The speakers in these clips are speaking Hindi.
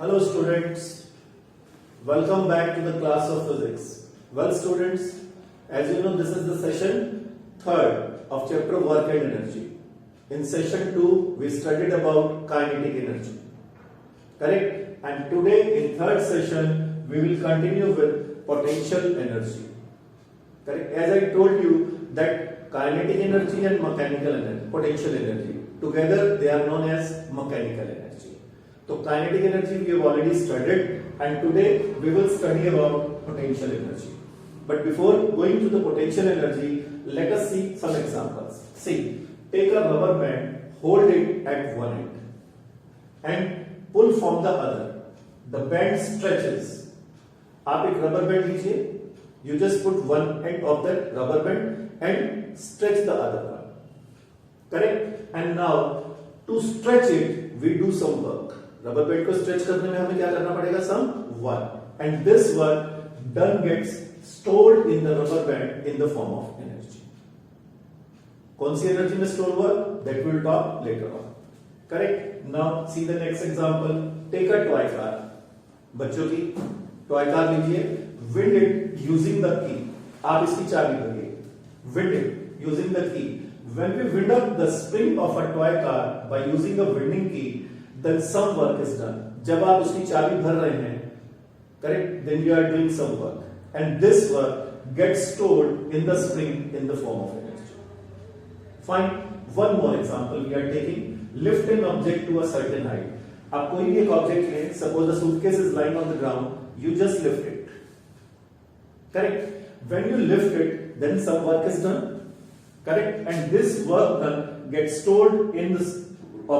Hello students, welcome back to the class of physics. Well students, as you know this is the session 3rd of chapter work and energy. In session 2 we studied about kinetic energy, correct? And today in 3rd session we will continue with potential energy, correct? As I told you that kinetic energy and mechanical energy, potential energy, together they are known as mechanical energy. So kinetic energy we have already studied and today we will study about potential energy. But before going to the potential energy, let us see some examples. See, take a rubber band, hold it at one end and pull from the other. The band stretches. आप एक rubber band लीजिए, you just put one end of that rubber band and stretch the other one. Correct? And now to stretch it, we do some work. Rubber band को स्ट्रेच करने में हमें क्या करना पड़ेगा? Some work, and this work done gets stored in the rubber band in the form of energy. कौन सी एनर्जी में स्टोर हुआ? That will talk later on. Correct? Now see the next example. Take a toy car. बच्चों की टॉय कार लीजिए. Wind it using the key. आप इसकी चाबी भरिए. विंड इट यूजिंग द की. When we wind up the spring of a toy car by using a winding key, then some work is done. जब आप उसकी चाबी भर रहे हैं, correct? Then you are doing some work, and this work gets stored in the spring in the form of energy. Fine. One more example we are taking. Lift an object to a certain height. आप कोई भी एक ऑब्जेक्ट लें. Suppose the suitcase is lying on the ground. You just lift it. Correct? When you lift it, then some work is done. Correct? And this work done gets stored in this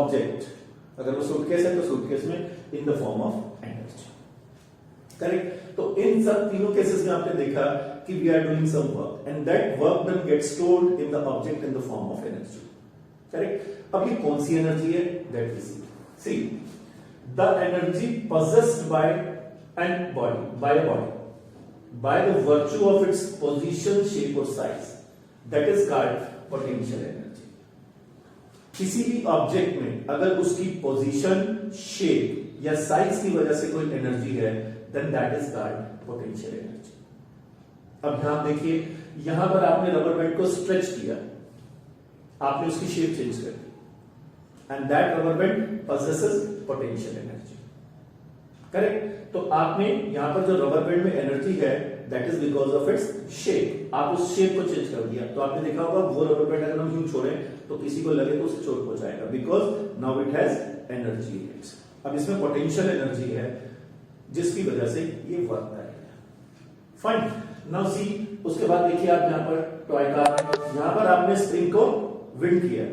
object. अगर वो सूटकेस है तो सूटकेस में in the form of energy. Correct? तो इन सब तीनों केसेस में आपने देखा कि we are doing some work and that work then gets stored in the object in the form of energy. Correct? अब ये कौन सी एनर्जी है? That we see the energy possessed by a body by the virtue of its position, shape or size, that is called potential energy. किसी भी ऑब्जेक्ट में अगर उसकी पोजीशन, शेप या साइज की वजह से कोई एनर्जी है, then that is called potential energy. अब यहां देखिए, यहां पर आपने रबर बैंड को स्ट्रेच किया, आपने उसकी शेप चेंज कर दी, and that rubber band possesses potential energy. Correct? तो आपने यहां पर जो रबर बैंड में एनर्जी है, that is because of its shape. आप उस शेप को चेंज कर दिया. तो आपने देखा होगा वो रबर बैंड अगर हम यूं छोड़ें तो किसी को लगे तो उसे चोट पहुंचाएगा, because now it has energy in it. अब इसमें पोटेंशियल एनर्जी है जिसकी वजह से ये वर्क करेगा. फाइन. नाउ सी, उसके बाद देखिए आप यहां पर टॉय कार, यहां पर आपने स्प्रिंग को विंड किया.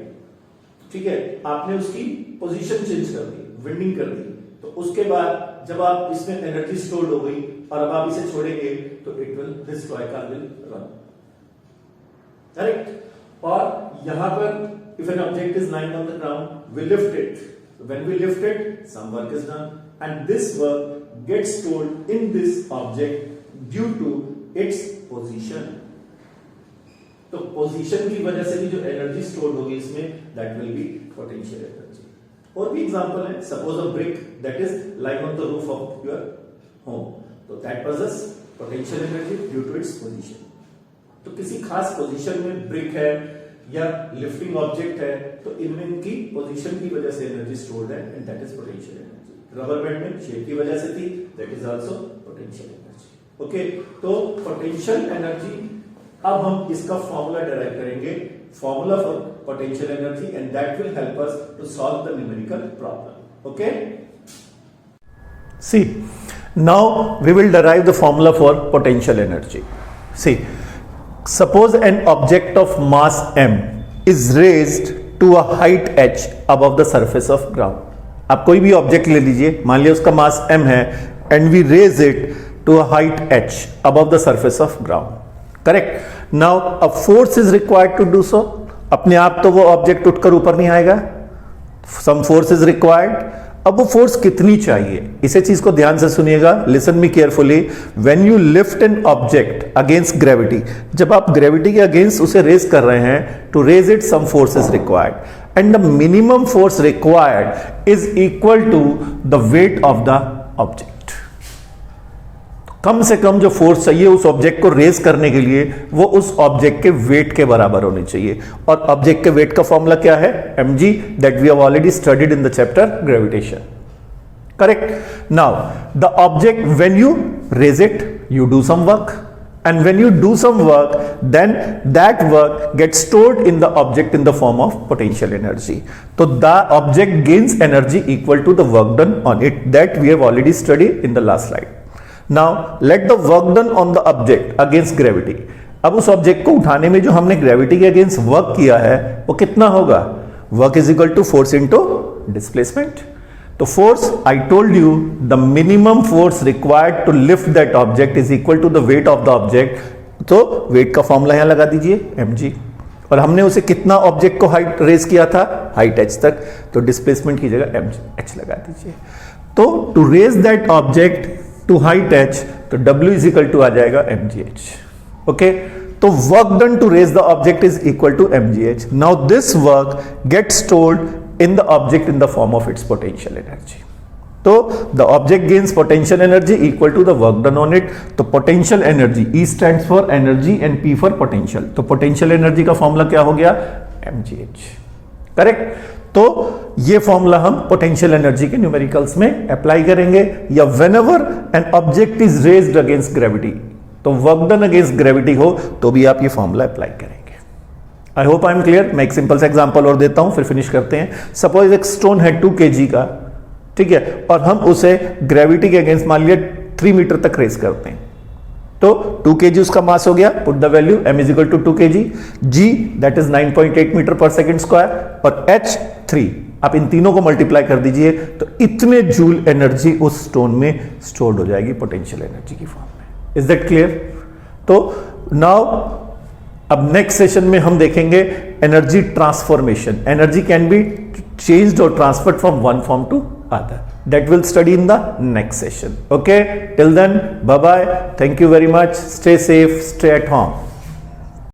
ठीक है? आपने उसकी पोजीशन चेंज कर दी, विंडिंग कर दी. तो उसके बाद जब आप इसमें एनर्जी स्टोर्ड हो गई और अब आप इसे छोड़ेंगे तो it will, this toy car will run. Correct? और यहां पर if an object is lying on the ground, we lift it. When we lift it, some work is done and this work gets stored in this object due to its position. तो पोजीशन की वजह से भी जो एनर्जी स्टोर्ड होगी इसमें, that will be potential energy. और भी एग्जांपल है. Suppose a brick that is lying on the roof of your home, तो that possesses potential energy due to its position. तो किसी खास पोजीशन में ब्रिक है या लिफ्टिंग ऑब्जेक्ट है, तो इनमें इनकी पोजीशन की वजह से एनर्जी स्टोर्ड है and that is potential energy. Rubber band में शेप की वजह से थी, that is also potential energy. Okay? तो पोटेंशियल एनर्जी, अब हम इसका फॉर्मूला डिराइव करेंगे, formula for potential energy, and that will help us to solve the numerical problem. Okay? See, now we will derive the formula for potential energy. See, suppose an object of mass m is raised to a height h above the surface of ground. आप कोई भी ऑब्जेक्ट ले लीजिए, मान लिया उसका मास m है, and we raise it to a height h above the surface of ground. Correct? Now a force is required to do so. अपने आप तो वो ऑब्जेक्ट उठकर ऊपर नहीं आएगा, some force is required. अब वो फोर्स कितनी चाहिए, इसे चीज को ध्यान से सुनिएगा. Listen me carefully. When you lift an object against gravity, जब आप ग्रेविटी के अगेंस्ट उसे रेज कर रहे हैं, to raise it some force is required. and the minimum force required is equal to the weight of the object. कम से कम जो फोर्स चाहिए उस ऑब्जेक्ट को रेज करने के लिए वो उस ऑब्जेक्ट के वेट के बराबर होनी चाहिए, और ऑब्जेक्ट के वेट का फॉर्मूला क्या है, mg, that we have already studied in the chapter gravitation. Correct. Now the object, when you raise it, you do some work, and when you do some work, then that work gets stored in the object in the form of potential energy. So the object gains energy equal to the work done on it, that we have already studied in the last slide. Now let the work done on the object against gravity. अब उस ऑब्जेक्ट को उठाने में जो हमने ग्रेविटी के अगेंस्ट वर्क किया है वो कितना होगा, work is equal to force into displacement. तो force, I told you, the minimum force required to lift that object is equal to the weight of the object. तो वेट का फॉर्मूला यहां लगा दीजिए mg, और हमने उसे कितना ऑब्जेक्ट को हाइट रेज किया था, हाइट h तक, तो डिस्प्लेसमेंट की जगह h लगा दीजिए। तो to raise that object to height h, तो w इज इक्वल टू आ जाएगा mgh। ओके, तो work done to raise the object is equal to mgh। Now this work get stored in the object in the form of its potential energy. तो the object gains potential energy equal to the work done on it. तो potential energy, E stands for energy and P for potential. तो potential energy का फॉर्मूला क्या हो गया, mgh। करेक्ट। तो ये फॉर्मूला हम पोटेंशियल एनर्जी के न्यूमेरिकल्स में अप्लाई करेंगे, या whenever an object is raised against gravity, तो वर्क डन अगेंस्ट ग्रेविटी हो तो भी आप ये फॉर्मूला अप्लाई करेंगे। I hope I am clear. मैं एक सिंपल सा एग्जांपल और देता हूं, फिर फिनिश करते हैं। सपोज एक स्टोन है 2 kg का, ठीक है, और हम उसे ग्रेविटी के अगेंस्ट मान लिया 3 मीटर तक रेस करते हैं, तो 2 kg उसका मास हो गया। Put the value m is equal to 2 kg, g that is 9.8 metre per second square, और h 3। आप इन तीनों को मल्टीप्लाई कर दीजिए तो इतने जूल एनर्जी उस स्टोन में स्टोर्ड हो जाएगी पोटेंशियल एनर्जी की फॉर्म में। Is that clear? तो नाउ अब नेक्स्ट सेशन में हम देखेंगे energy transformation. Energy can be changed और transferred from one form to other, that will study in the next session. Okay, till then bye bye, thank you very much, stay safe, stay at home.